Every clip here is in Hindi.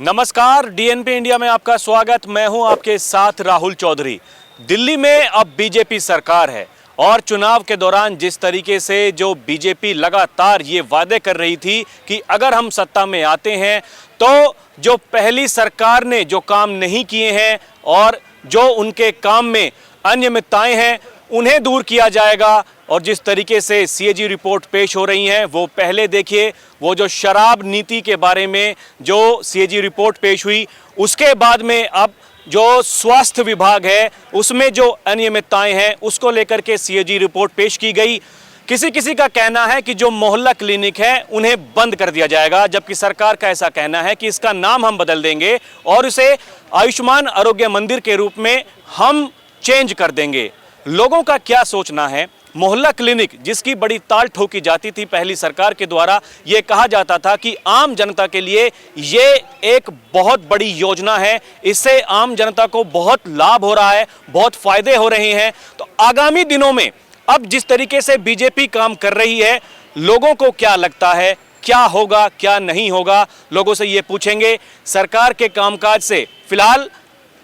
नमस्कार, डीएनपी इंडिया में आपका स्वागत। मैं हूं आपके साथ राहुल चौधरी। दिल्ली में अब बीजेपी सरकार है और चुनाव के दौरान जिस तरीके से जो बीजेपी लगातार ये वादे कर रही थी कि अगर हम सत्ता में आते हैं तो जो पहली सरकार ने जो काम नहीं किए हैं और जो उनके काम में अनियमितताएं हैं उन्हें दूर किया जाएगा। और जिस तरीके से सीएजी रिपोर्ट पेश हो रही हैं वो पहले देखिए, वो जो शराब नीति के बारे में जो सीएजी रिपोर्ट पेश हुई, उसके बाद में अब जो स्वास्थ्य विभाग है उसमें जो अनियमितताएं हैं उसको लेकर के सीएजी रिपोर्ट पेश की गई। किसी का कहना है कि जो मोहल्ला क्लिनिक है उन्हें बंद कर दिया जाएगा, जबकि सरकार का ऐसा कहना है कि इसका नाम हम बदल देंगे और इसे आयुष्मान आरोग्य मंदिर के रूप में हम चेंज कर देंगे। लोगों का क्या सोचना है? मोहल्ला क्लिनिक जिसकी बड़ी ताल ठोकी जाती थी पहली सरकार के द्वारा, ये कहा जाता था कि आम जनता के लिए ये एक बहुत बड़ी योजना है, इससे आम जनता को बहुत लाभ हो रहा है, बहुत फायदे हो रहे हैं। तो आगामी दिनों में अब जिस तरीके से बीजेपी काम कर रही है, लोगों को क्या लगता है, क्या होगा क्या नहीं होगा, लोगों से ये पूछेंगे। सरकार के कामकाज से फिलहाल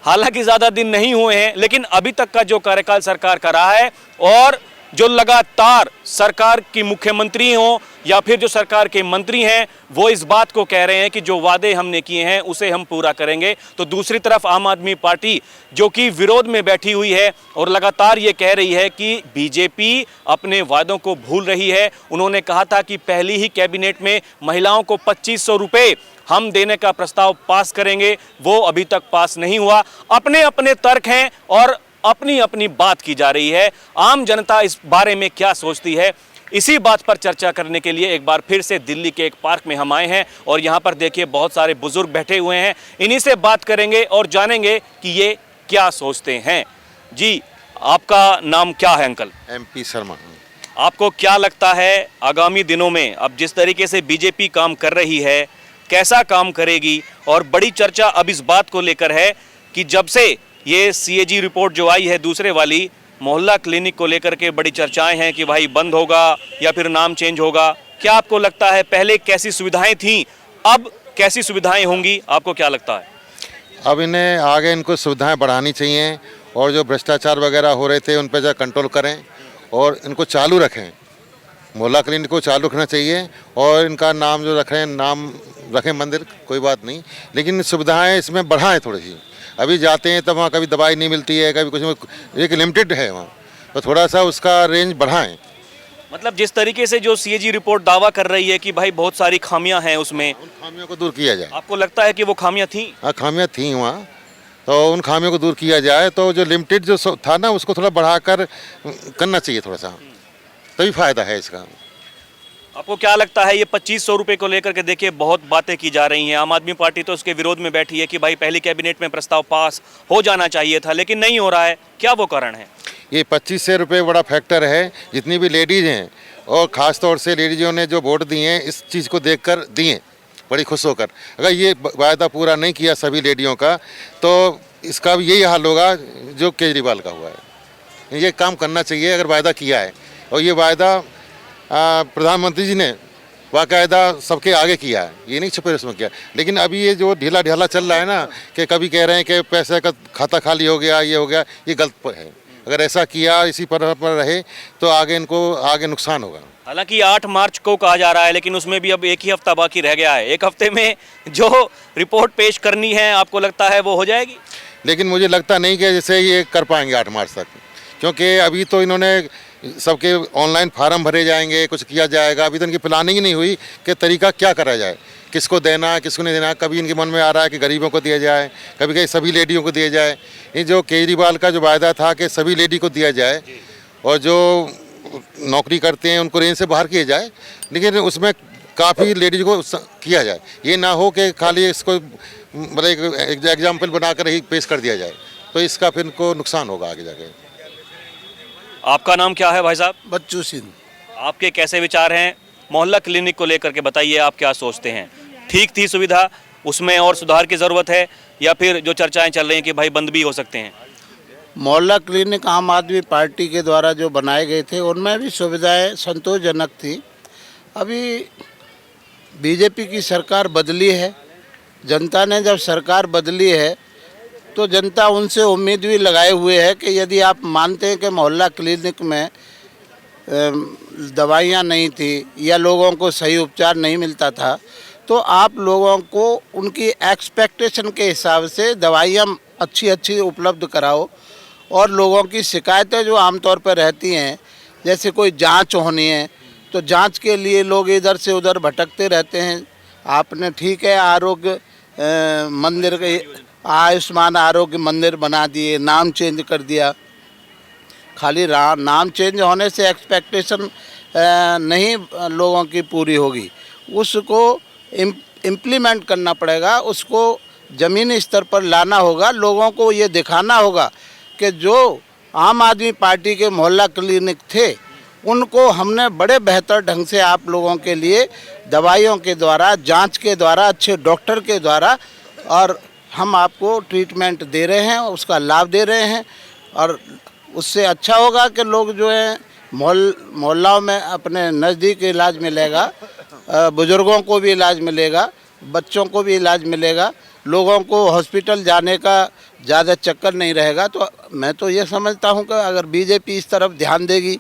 हालांकि ज़्यादा दिन नहीं हुए हैं, लेकिन अभी तक का जो कार्यकाल सरकार का रहा है और जो लगातार सरकार की मुख्यमंत्री हो या फिर जो सरकार के मंत्री हैं वो इस बात को कह रहे हैं कि जो वादे हमने किए हैं उसे हम पूरा करेंगे, तो दूसरी तरफ आम आदमी पार्टी जो कि विरोध में बैठी हुई है और लगातार ये कह रही है कि बीजेपी अपने वादों को भूल रही है। उन्होंने कहा था कि पहली ही कैबिनेट में महिलाओं को 2500 रुपये हम देने का प्रस्ताव पास करेंगे, वो अभी तक पास नहीं हुआ। अपने अपने तर्क हैं और अपनी अपनी बात की जा रही है। आम जनता इस बारे में क्या सोचती है, इसी बात पर चर्चा करने के लिए एक बार फिर से दिल्ली के एक पार्क में हम आए हैं और यहाँ पर देखिए बहुत सारे बुजुर्ग बैठे हुए हैं। इन्हीं से बात करेंगे और जानेंगे कि ये क्या सोचते हैं। जी, आपका नाम क्या है अंकल? MP शर्मा। आपको क्या लगता है आगामी दिनों में अब जिस तरीके से बीजेपी काम कर रही है, कैसा काम करेगी? और बड़ी चर्चा अब इस बात को लेकर है कि जब से ये सीएजी रिपोर्ट जो आई है दूसरे वाली, मोहल्ला क्लिनिक को लेकर के बड़ी चर्चाएं हैं कि भाई बंद होगा या फिर नाम चेंज होगा। क्या आपको लगता है पहले कैसी सुविधाएं थीं, अब कैसी सुविधाएं होंगी? आपको क्या लगता है? अब इन्हें आगे इनको सुविधाएं बढ़ानी चाहिए और जो भ्रष्टाचार वगैरह हो रहे थे उन पर जो कंट्रोल करें और इनको चालू रखें। मोहल्ला क्लिनिक को चालू रखना चाहिए और इनका नाम जो नाम रखें मंदिर, कोई बात नहीं, लेकिन सुविधाएं इसमें बढ़ाएं थोड़ी सी। अभी जाते हैं तो वहाँ कभी दवाई नहीं मिलती है, कभी कुछ, एक लिमिटेड है वहाँ, तो थोड़ा सा उसका रेंज बढ़ाएं। मतलब जिस तरीके से जो सीएजी रिपोर्ट दावा कर रही है कि भाई बहुत सारी खामियां हैं उसमें, उन खामियों को दूर किया जाए। आपको लगता है कि वो खामियां थी? हाँ, खामियां थी वहाँ, तो उन खामियों को दूर किया जाए। तो जो लिमिटेड जो था ना उसको थोड़ा बढ़ाकर करना चाहिए थोड़ा सा, तभी फायदा है इसका। आपको क्या लगता है ये 2500 रुपये को लेकर के देखिए बहुत बातें की जा रही हैं। आम आदमी पार्टी तो उसके विरोध में बैठी है कि भाई पहली कैबिनेट में प्रस्ताव पास हो जाना चाहिए था, लेकिन नहीं हो रहा है। क्या वो कारण है? ये 2500 रुपये बड़ा फैक्टर है। जितनी भी लेडीज़ हैं और ख़ास तौर से लेडीज़ों ने जो वोट दिए हैं इस चीज़ को देखकर दिए बड़ी खुश होकर। अगर ये वायदा पूरा नहीं किया सभी लेडियों का तो इसका भी यही हाल होगा जो केजरीवाल का हुआ है। ये काम करना चाहिए अगर वायदा किया है, और ये वायदा प्रधानमंत्री जी ने बाकायदा सबके आगे किया है, ये नहीं छुपे उसमें किया। लेकिन अभी ये जो ढीला ढाला चल रहा है ना कि कभी कह रहे हैं कि पैसे का खाता खाली हो गया, ये हो गया, ये गलत है। अगर ऐसा किया, इसी पर रहे तो आगे इनको आगे नुकसान होगा। हालांकि 8 मार्च को कहा जा रहा है, लेकिन उसमें भी अब एक ही हफ्ता बाकी रह गया है। एक हफ्ते में जो रिपोर्ट पेश करनी है आपको लगता है वो हो जाएगी? लेकिन मुझे लगता नहीं कि जैसे ये कर पाएंगे 8 मार्च तक, क्योंकि अभी तो इन्होंने सबके ऑनलाइन फार्म भरे जाएंगे, कुछ किया जाएगा। अभी तो इनकी प्लानिंग ही नहीं हुई कि तरीका क्या करा जाए, किसको देना है किसको नहीं देना है। कभी इनके मन में आ रहा है कि गरीबों को दिया जाए, कभी कहीं सभी लेडियों को दिया जाए। ये जो केजरीवाल का जो वायदा था कि सभी लेडी को दिया जाए और जो नौकरी करते हैं उनको रेंज से बाहर किया जाए, लेकिन उसमें काफ़ी लेडीज को किया जाए। ये ना हो कि खाली इसको मतलब एक एग्जाम्पल बनाकर ही पेश कर दिया जाए, तो इसका फिर इनको नुकसान होगा आगे जाके। आपका नाम क्या है भाई साहब? बच्चू सिंह। आपके कैसे विचार हैं मोहल्ला क्लिनिक को लेकर के? बताइए आप क्या सोचते हैं। ठीक थी सुविधा, उसमें और सुधार की ज़रूरत है, या फिर जो चर्चाएं चल रही हैं कि भाई बंद भी हो सकते हैं? मोहल्ला क्लिनिक आम आदमी पार्टी के द्वारा जो बनाए गए थे उनमें भी सुविधाएं संतोषजनक थी। अभी बीजेपी की सरकार बदली है, जनता ने जब सरकार बदली है तो जनता उनसे उम्मीद भी लगाए हुए है कि यदि आप मानते हैं कि मोहल्ला क्लिनिक में दवाइयाँ नहीं थी या लोगों को सही उपचार नहीं मिलता था, तो आप लोगों को उनकी एक्सपेक्टेशन के हिसाब से दवाइयाँ अच्छी उपलब्ध कराओ। और लोगों की शिकायतें जो आमतौर पर रहती हैं, जैसे कोई जांच होनी है तो जांच के लिए लोग इधर से उधर भटकते रहते हैं। आपने ठीक है आरोग्य मंदिर के आयुष्मान आरोग्य मंदिर बना दिए, नाम चेंज कर दिया। खाली नाम चेंज होने से एक्सपेक्टेशन नहीं लोगों की पूरी होगी, उसको इम्प्लीमेंट करना पड़ेगा, उसको ज़मीनी स्तर पर लाना होगा। लोगों को ये दिखाना होगा कि जो आम आदमी पार्टी के मोहल्ला क्लिनिक थे उनको हमने बड़े बेहतर ढंग से आप लोगों के लिए दवाइयों के द्वारा, जांच के द्वारा, अच्छे डॉक्टर के द्वारा और हम आपको ट्रीटमेंट दे रहे हैं, उसका लाभ दे रहे हैं। और उससे अच्छा होगा कि लोग जो है मोहल्लाओं में अपने नज़दीक इलाज मिलेगा, बुज़ुर्गों को भी इलाज मिलेगा, बच्चों को भी इलाज मिलेगा, लोगों को हॉस्पिटल जाने का ज़्यादा चक्कर नहीं रहेगा। तो मैं तो ये समझता हूँ कि अगर बीजेपी इस तरफ ध्यान देगी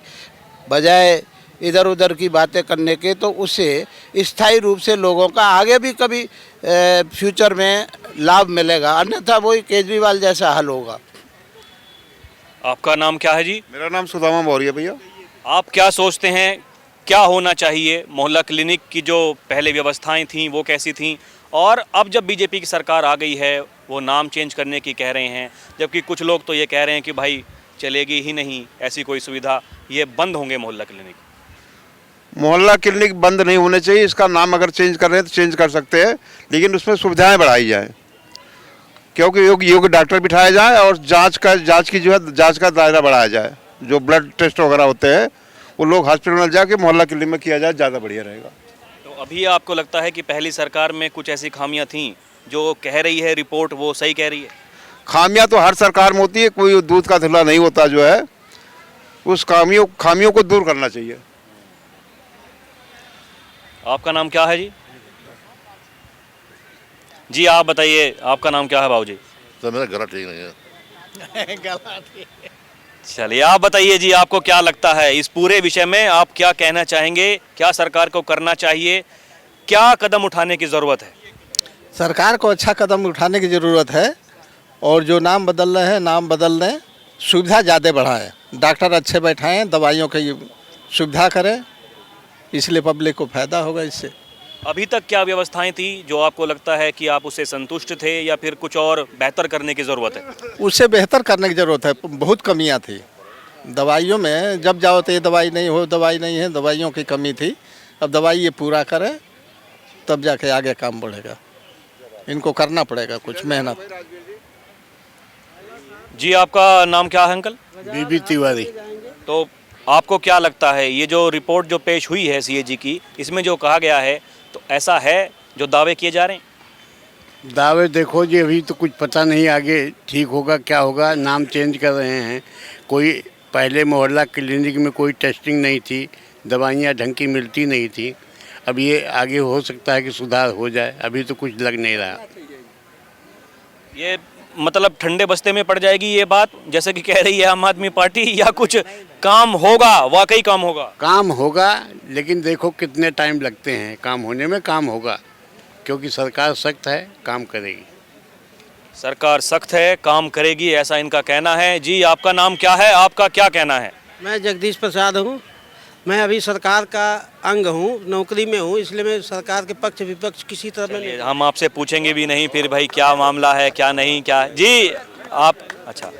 बजाय इधर उधर की बातें करने के, तो उससे स्थायी रूप से लोगों का आगे भी कभी फ्यूचर में लाभ मिलेगा, अन्यथा वही केजरीवाल जैसा हल होगा। आपका नाम क्या है जी? मेरा नाम सुदामा मौर्य भैया। आप क्या सोचते हैं क्या होना चाहिए? मोहल्ला क्लिनिक की जो पहले व्यवस्थाएं थीं वो कैसी थीं, और अब जब बीजेपी की सरकार आ गई है वो नाम चेंज करने की कह रहे हैं, जबकि कुछ लोग तो ये कह रहे हैं कि भाई चलेगी ही नहीं ऐसी कोई सुविधा, ये बंद होंगे मोहल्ला क्लिनिक। मोहल्ला क्लिनिक बंद नहीं होने चाहिए, इसका नाम अगर चेंज कर रहे हैं तो चेंज कर सकते हैं, लेकिन उसमें सुविधाएं बढ़ाई जाए, क्योंकि योग्य डॉक्टर बिठाया जाए और जांच की जो है जांच का दायरा बढ़ाया जाए। जो ब्लड टेस्ट वगैरह होते हैं वो लोग हॉस्पिटल में जाके मोहल्ला क्लिनिक में किया जाए, ज़्यादा बढ़िया रहेगा। तो अभी आपको लगता है कि पहली सरकार में कुछ ऐसी खामियां थीं जो कह रही है रिपोर्ट वो सही कह रही है? खामियां तो हर सरकार में होती है, कोई दूध का धुला नहीं होता जो है, उस खामियों को दूर करना चाहिए। आपका नाम क्या है जी? जी आप बताइए, आपका नाम क्या है बाबू जी? तो मेरा गला ठीक नहीं है। चलिए आप बताइए जी, आपको क्या लगता है इस पूरे विषय में, आप क्या कहना चाहेंगे? क्या सरकार को करना चाहिए, क्या कदम उठाने की ज़रूरत है? सरकार को अच्छा कदम उठाने की ज़रूरत है, और जो नाम बदल रहे हैं नाम बदल दें, सुविधा ज़्यादा बढ़ाएं, डॉक्टर अच्छे बैठाएं, दवाइयों की सुविधा करें, इसलिए पब्लिक को फ़ायदा होगा इससे। अभी तक क्या व्यवस्थाएं थी जो आपको लगता है कि आप उससे संतुष्ट थे, या फिर कुछ और बेहतर करने की ज़रूरत है? उससे बेहतर करने की ज़रूरत है, बहुत कमियां थी दवाइयों में। जब जाओ तो ये दवाई नहीं हो, दवाई नहीं है, दवाइयों की कमी थी। अब दवाई ये पूरा करें तब जाके आगे काम बढ़ेगा, इनको करना पड़ेगा कुछ मेहनत। जी आपका नाम क्या है अंकल? बीबी तिवारी। तो आपको क्या लगता है ये जो रिपोर्ट जो पेश हुई है सीएजी की, इसमें जो कहा गया है, तो ऐसा है जो दावे किए जा रहे हैं? दावे देखो जी, अभी तो कुछ पता नहीं आगे ठीक होगा क्या होगा। नाम चेंज कर रहे हैं, कोई पहले मोहल्ला क्लिनिक में कोई टेस्टिंग नहीं थी, दवाइयाँ ढंग की मिलती नहीं थी। अब ये आगे हो सकता है कि सुधार हो जाए, अभी तो कुछ लग नहीं रहा। ये मतलब ठंडे बस्ते में पड़ जाएगी ये बात, जैसे कि कह रही है आम आदमी पार्टी, या कुछ काम होगा, वाकई काम होगा? काम होगा, लेकिन देखो कितने टाइम लगते हैं काम होने में। काम होगा क्योंकि सरकार सख्त है, काम करेगी। सरकार सख्त है, काम करेगी, ऐसा इनका कहना है। जी आपका नाम क्या है, आपका क्या कहना है? मैं जगदीश प्रसाद हूँ। मैं अभी सरकार का अंग हूँ, नौकरी में हूँ, इसलिए मैं सरकार के पक्ष विपक्ष किसी तरह में नहीं। हम आपसे पूछेंगे भी नहीं फिर भाई क्या मामला है क्या नहीं क्या। जी आप, अच्छा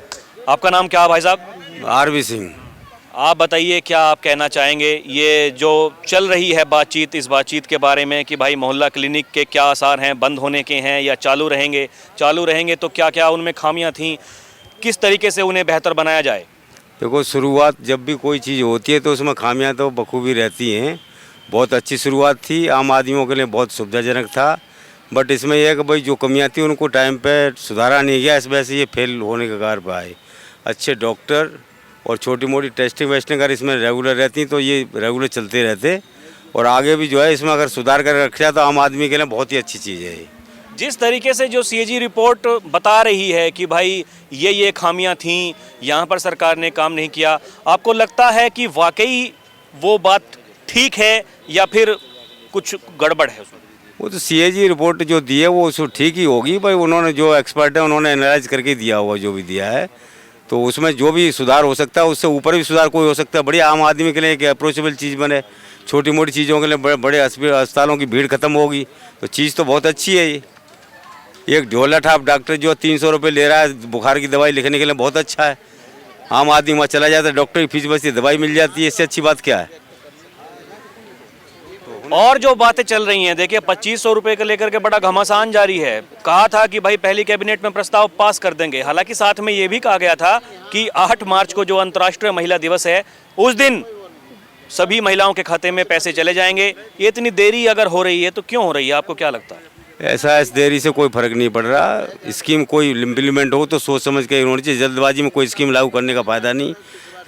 आपका नाम क्या है भाई साहब? आरवी सिंह। आप बताइए क्या आप कहना चाहेंगे, ये जो चल रही है बातचीत, इस बातचीत के बारे में कि भाई मोहल्ला क्लिनिक के क्या आसार हैं, बंद होने के हैं या चालू रहेंगे? चालू रहेंगे तो क्या क्या उनमें खामियां थीं, किस तरीके से उन्हें बेहतर बनाया जाए? देखो, शुरुआत जब भी कोई चीज़ होती है तो उसमें खामियां तो बखूबी रहती हैं। बहुत अच्छी शुरुआत थी, आम आदमियों के लिए बहुत सुविधाजनक था, बट इसमें यह है कि भाई जो कमियां थी उनको टाइम पे सुधारा नहीं गया, इस वजह से ये फेल होने के कगार पर आए। अच्छे डॉक्टर और छोटी मोटी टेस्टिंग वेस्टिंग अगर इसमें रेगुलर रहती तो ये रेगुलर चलते रहते, और आगे भी जो है इसमें अगर सुधार कर रखा तो आम आदमी के लिए बहुत ही अच्छी चीज़ है ये। जिस तरीके से जो सीएजी रिपोर्ट बता रही है कि भाई ये खामियां थीं, यहाँ पर सरकार ने काम नहीं किया, आपको लगता है कि वाकई वो बात ठीक है या फिर कुछ गड़बड़ है उसमें? वो तो सीएजी रिपोर्ट जो दी है वो उसको ठीक ही होगी भाई, उन्होंने जो एक्सपर्ट है उन्होंने एनालाइज करके दिया हुआ जो भी दिया है, तो उसमें जो भी सुधार हो सकता है उससे ऊपर भी सुधार कोई हो सकता है। बढ़िया आम आदमी के लिए एक अप्रोचेबल चीज़ बने, छोटी मोटी चीज़ों के लिए बड़े अस्पतालों की भीड़ खत्म होगी, तो चीज़ तो बहुत अच्छी है ये। एक ढोला ठाप डॉक्टर जो 300 रुपये ले रहा है बुखार की दवाई लिखने के लिए, बहुत अच्छा है। आम आदमी वहाँ चला जाता है, डॉक्टर की फीस बचती है, दवाई मिल जाती है, इससे अच्छी बात क्या है। और जो बातें चल रही हैं, देखिए 2500 रुपये को लेकर के बड़ा घमासान जारी है। कहा था कि भाई पहली कैबिनेट में प्रस्ताव पास कर देंगे, हालांकि साथ में ये भी कहा गया था कि 8 मार्च को जो अंतर्राष्ट्रीय महिला दिवस है उस दिन सभी महिलाओं के खाते में पैसे चले जाएंगे। ये इतनी देरी अगर हो रही है तो क्यों हो रही है, आपको क्या लगता है? ऐसा इस देरी से कोई फर्क नहीं पड़ रहा। स्कीम कोई इम्प्लीमेंट हो तो सोच समझ के होनी चाहिए, जल्दबाजी में कोई स्कीम लागू करने का फ़ायदा नहीं।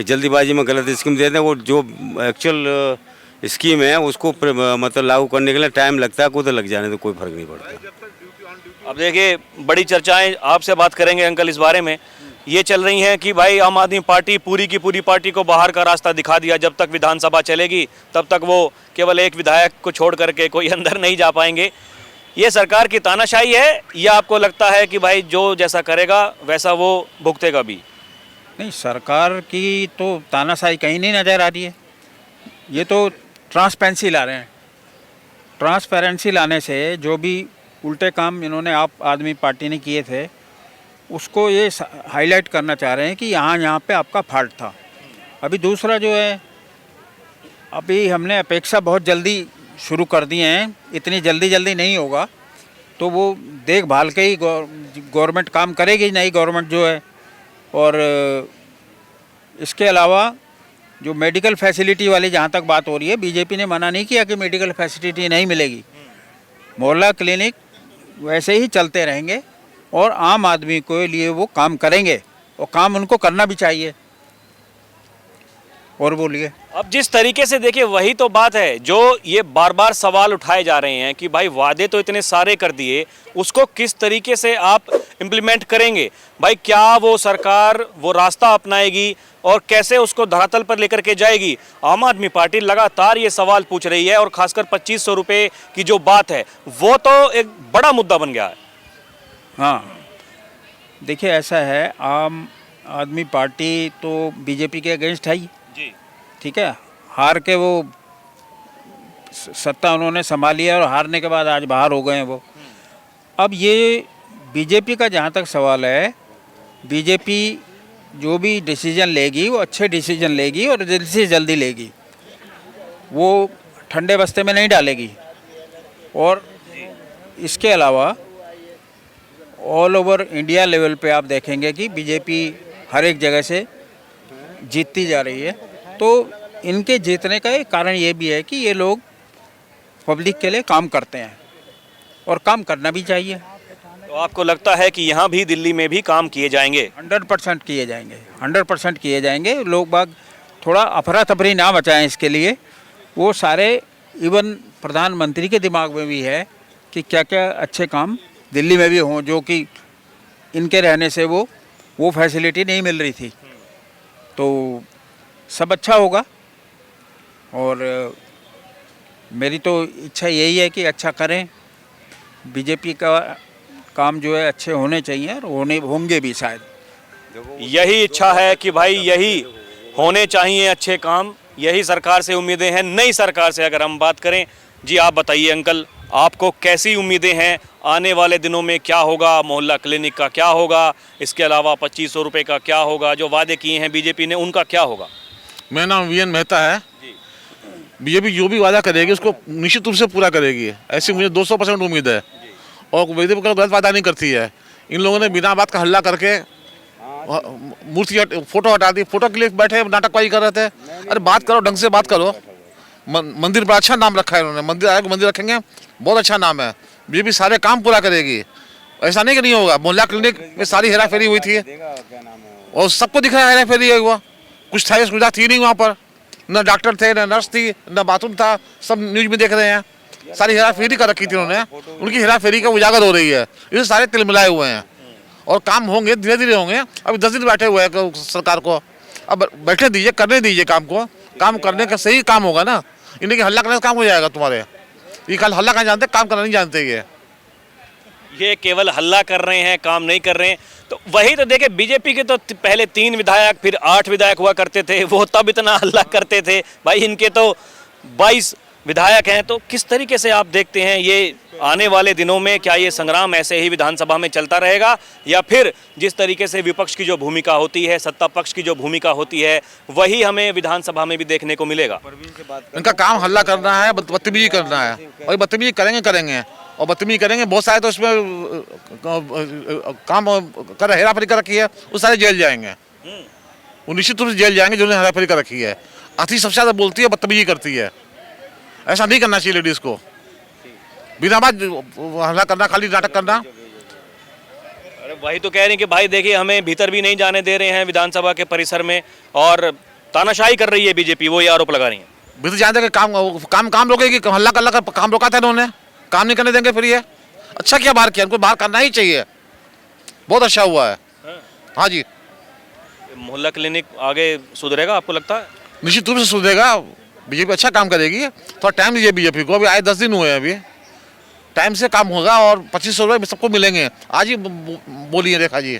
जल्दीबाजी में गलत स्कीम दे दें, वो जो एक्चुअल स्कीम है उसको मतलब लागू करने के लिए टाइम लगता है, को तो लग जाने तो कोई फर्क नहीं पड़ता। अब देखिए बड़ी चर्चाएं, आपसे बात करेंगे अंकल इस बारे में, ये चल रही हैं कि भाई आम आदमी पार्टी पूरी की पूरी पार्टी को बाहर का रास्ता दिखा दिया, जब तक विधानसभा चलेगी तब तक वो केवल एक विधायक को छोड़ करके कोई अंदर नहीं जा पाएंगे। ये सरकार की तानाशाही है या आपको लगता है कि भाई जो जैसा करेगा वैसा वो भुगतेगा भी? नहीं, सरकार की तो तानाशाही कहीं नहीं नज़र आ रही है। ये तो ट्रांसपेरेंसी ला रहे हैं। ट्रांसपेरेंसी लाने से जो भी उल्टे काम इन्होंने आप आदमी पार्टी ने किए थे उसको ये हाईलाइट करना चाह रहे हैं कि यहाँ पे आपका फॉल्ट था। अभी दूसरा जो है, अभी हमने अपेक्षा बहुत जल्दी शुरू कर दिए हैं, इतनी जल्दी नहीं होगा, तो वो देखभाल के ही गवर्नमेंट काम करेगी, नई गवर्नमेंट जो है। और इसके अलावा जो मेडिकल फैसिलिटी वाली जहाँ तक बात हो रही है, बीजेपी ने मना नहीं किया कि मेडिकल फैसिलिटी नहीं मिलेगी। मोहल्ला क्लिनिक वैसे ही चलते रहेंगे और आम आदमी के लिए वो काम करेंगे और काम उनको करना भी चाहिए। और बोलिए। अब जिस तरीके से देखिए वही तो बात है जो ये बार बार सवाल उठाए जा रहे हैं कि भाई वादे तो इतने सारे कर दिए, उसको किस तरीके से आप इम्प्लीमेंट करेंगे? भाई क्या वो सरकार वो रास्ता अपनाएगी और कैसे उसको धरातल पर लेकर के जाएगी? आम आदमी पार्टी लगातार ये सवाल पूछ रही है और खासकर 2500 रुपये की जो बात है वो तो एक बड़ा मुद्दा बन गया है। हाँ, देखिए ऐसा है, आम आदमी पार्टी तो बीजेपी के अगेंस्ट है ही, ठीक है। हार के वो सत्ता उन्होंने संभाली है और हारने के बाद आज बाहर हो गए हैं वो। अब ये बीजेपी का जहाँ तक सवाल है, बीजेपी जो भी डिसीजन लेगी वो अच्छे डिसीजन लेगी और जल्दी से जल्दी लेगी, वो ठंडे बस्ते में नहीं डालेगी। और इसके अलावा ऑल ओवर इंडिया लेवल पे आप देखेंगे कि बीजेपी हर एक जगह से जीतती जा रही है। तो इनके जीतने का एक कारण ये भी है कि ये लोग पब्लिक के लिए काम करते हैं और काम करना भी चाहिए। तो आपको लगता है कि यहाँ भी दिल्ली में भी काम किए जाएंगे? 100% किए जाएंगे, 100% किए जाएंगे। लोग बाग थोड़ा अफरा तफरी ना बचाएं इसके लिए। वो सारे इवन प्रधानमंत्री के दिमाग में भी है कि क्या क्या अच्छे काम दिल्ली में भी हों, जो कि इनके रहने से वो फैसिलिटी नहीं मिल रही थी। तो सब अच्छा होगा और मेरी तो इच्छा यही है कि अच्छा करें। बीजेपी का काम जो है अच्छे होने चाहिए और होंगे भी शायद। यही इच्छा है कि भाई यही होने चाहिए अच्छे काम, यही सरकार से उम्मीदें हैं। नई सरकार से अगर हम बात करें, जी आप बताइए अंकल, आपको कैसी उम्मीदें हैं? आने वाले दिनों में क्या होगा? मोहल्ला क्लिनिक का क्या होगा? इसके अलावा 2500 रुपये का क्या होगा? जो वादे किए हैं बीजेपी ने उनका क्या होगा? मेरा नाम वीएन मेहता है। बीजेपी जो भी वादा करेगी उसको निश्चित रूप से पूरा करेगी, ऐसी मुझे 200% उम्मीद है। और बीजेपी गलत वादा नहीं करती है। इन लोगों ने बिना बात का हल्ला करके मूर्ति फोटो हटा दी, फोटो के लिए बैठे नाटकबाजी कर रहे थे। अरे बात करो, ढंग से बात करो। मंदिर पर अच्छा नाम रखा है इन्होंने, मंदिर आएगा मंदिर रखेंगे, बहुत अच्छा नाम है। बीजेपी सारे काम पूरा करेगी, ऐसा नहीं कि नहीं होगा। मोहल्ला क्लिनिक में सारी हेरा फेरी हुई थी और सबको दिख रहा है हेरा फेरी हुआ। कुछ था सुविधा थी नहीं वहाँ पर, न डॉक्टर थे, न नर्स थी, न बाथरूम था, सब न्यूज में देख रहे हैं। सारी हेरा फेरी कर रखी थी उन्होंने, उनकी हेरा फेरी का उजागर हो रही है। ये सारे तिल मिलाए हुए हैं और काम होंगे, धीरे धीरे होंगे। अभी 10 दिन बैठे हुए हैं सरकार को, अब बैठे दीजिए, करने दीजिए काम को। काम करने का सही काम होगा ना, इन्हें कि हल्ला करने का काम हो जाएगा तुम्हारे। ये कल हल्ला करना जानते, काम करना नहीं जानते। ये केवल हल्ला कर रहे हैं, काम नहीं कर रहे हैं। तो वही तो देखे, बीजेपी के तो पहले 3 विधायक फिर 8 विधायक हुआ करते थे, वो तब इतना हल्ला करते थे। भाई इनके तो 22 विधायक हैं। तो किस तरीके से आप देखते हैं ये आने वाले दिनों में, क्या ये संग्राम ऐसे ही विधानसभा में चलता रहेगा, या फिर जिस तरीके से विपक्ष की जो भूमिका होती है, सत्ता पक्ष की जो भूमिका होती है, वही हमें विधानसभा में भी देखने को मिलेगा? इनका काम हल्ला करना है, बदतमीजी करना है, और बदतमीजी करेंगे और बदतमीजी करेंगे। बहुत सारे तो इसमें काम कर हेरा फेरी कर रखी है, वो सारे जेल जाएंगे। वो निश्चित रूप से जेल जाएंगे जिन्होंने हेरा फेरी कर रखी है। अति सबसे ज़्यादा बोलती है, बदतमीजी करती है। ऐसा नहीं करना चाहिए लेडीज़ को, बिना बात हल्ला करना, खाली नाटक करना। अरे वही तो कह रहे हैं कि भाई देखिए, हमें भीतर भी नहीं जाने दे रहे हैं विधानसभा के परिसर में, और तानाशाही कर रही है बीजेपी, वो ये आरोप लगा रही है। भीतर जाने के काम रोकेगी, हल्ला कर काम रोका था इन्होंने, काम नहीं करने देंगे। फिर ये अच्छा किया बाहर किया, उनको बाहर करना ही चाहिए। बहुत अच्छा हुआ है। हाँ जी, मोहल्ला क्लिनिक आगे सुधरेगा आपको लगता है? निश्चित रूप से सुधरेगा। बीजेपी अच्छा काम करेगी, थोड़ा टाइम दीजिए बीजेपी को। अभी आए 10 दिन हुए हैं, अभी टाइम से काम होगा और 2500 रुपये सबको मिलेंगे। आज ही बोलिए, रेखा जी,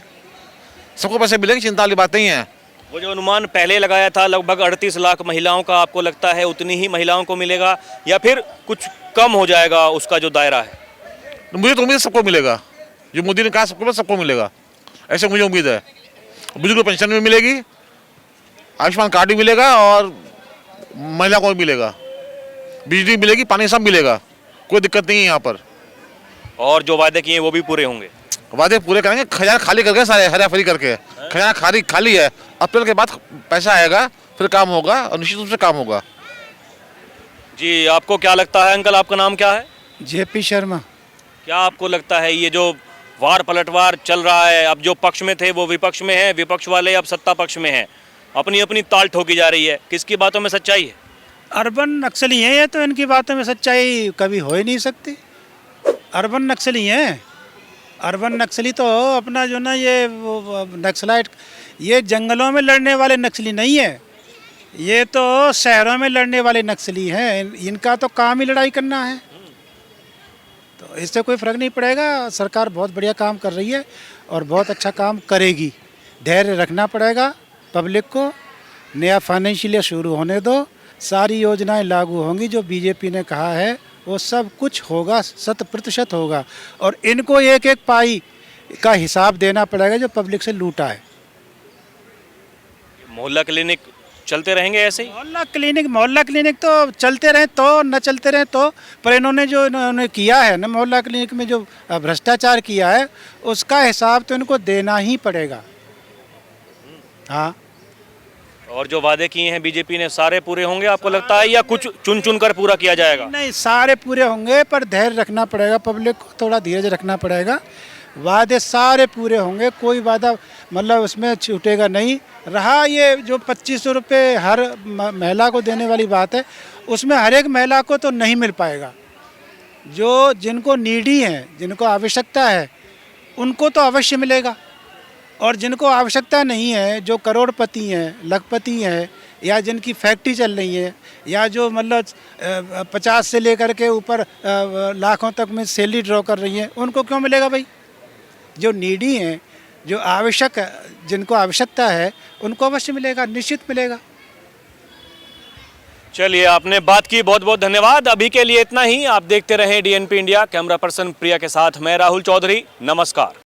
सबको पैसे मिलेंगे, चिंता वाली बात नहीं है। वो जो अनुमान पहले लगाया था लगभग 38 लाख महिलाओं का, आपको लगता है उतनी ही महिलाओं को मिलेगा, या फिर कुछ कम हो जाएगा उसका जो दायरा है? मुझे तो उम्मीद सबको मिलेगा, जो मोदी ने कहा सबको मिलेगा, ऐसे मुझे उम्मीद है। बुजुर्ग पेंशन भी मिलेगी, आयुष्मान कार्ड भी मिलेगा, और महिला को भी मिलेगा, बिजली मिलेगी, पानी सब मिलेगा, कोई दिक्कत नहीं है यहाँ पर। और जो वादे किए वो भी पूरे होंगे? वादे पूरे करेंगे। खजाना खाली करके, सारे हेरा फेरी करके खजाना खाली है। अप्रैल के बाद पैसा आएगा, फिर काम होगा, और निश्चित रूप से काम होगा। जी, आपको क्या लगता है अंकल, आपका नाम क्या है? JP शर्मा। क्या आपको लगता है ये जो वार पलटवार चल रहा है, अब जो पक्ष में थे वो विपक्ष में है, विपक्ष वाले अब सत्ता पक्ष में हैं, अपनी अपनी ताल ठोकी जा रही है, किसकी बातों में सच्चाई है? अर्बन नक्सली हैं ये, तो इनकी बातों में सच्चाई कभी हो ही नहीं सकती। अर्बन नक्सली हैं। अर्बन नक्सली तो अपना जो ना ये नक्सलाइट, ये जंगलों में लड़ने वाले नक्सली नहीं है, ये तो शहरों में लड़ने वाले नक्सली हैं। इनका तो काम ही लड़ाई करना है, तो इससे कोई फ़र्क नहीं पड़ेगा। सरकार बहुत बढ़िया काम कर रही है और बहुत अच्छा काम करेगी। धैर्य रखना पड़ेगा पब्लिक को। नया फाइनेंशियल ईयर शुरू होने दो, सारी योजनाएं लागू होंगी। जो बीजेपी ने कहा है वो सब कुछ होगा, 100% होगा। और इनको एक एक पाई का हिसाब देना पड़ेगा जो पब्लिक से लूटा है। मोहल्ला क्लिनिक चलते रहेंगे ऐसे ही? मोहल्ला क्लिनिक तो चलते रहे तो, न चलते रहे तो, पर इन्होंने किया है ना मोहल्ला क्लिनिक में जो भ्रष्टाचार किया है, उसका हिसाब तो इनको देना ही पड़ेगा। हाँ, और जो वादे किए हैं बीजेपी ने सारे पूरे होंगे आपको लगता है, या कुछ चुन चुन कर पूरा किया जाएगा? नहीं, सारे पूरे होंगे, पर धैर्य रखना पड़ेगा पब्लिक को, थोड़ा धीरज रखना पड़ेगा। वादे सारे पूरे होंगे, कोई वादा मतलब उसमें छूटेगा नहीं। रहा ये जो 2500 रुपये हर महिला को देने वाली बात है, उसमें हर एक महिला को तो नहीं मिल पाएगा। जो जिनको नीडी हैं, जिनको आवश्यकता है, उनको तो अवश्य मिलेगा। और जिनको आवश्यकता नहीं है, जो करोड़पति हैं, लखपति हैं, या जिनकी फैक्ट्री चल रही है, या जो मतलब 50 से लेकर के ऊपर लाखों तक में सैलरी ड्रॉ कर रही हैं, उनको क्यों मिलेगा भाई? जो नीडी हैं, जो आवश्यक, जिनको आवश्यकता है, उनको अवश्य मिलेगा, निश्चित मिलेगा। चलिए, आपने बात की, बहुत बहुत धन्यवाद। अभी के लिए इतना ही। आप देखते रहें DNP इंडिया। कैमरा पर्सन प्रिया के साथ मैं राहुल चौधरी, नमस्कार।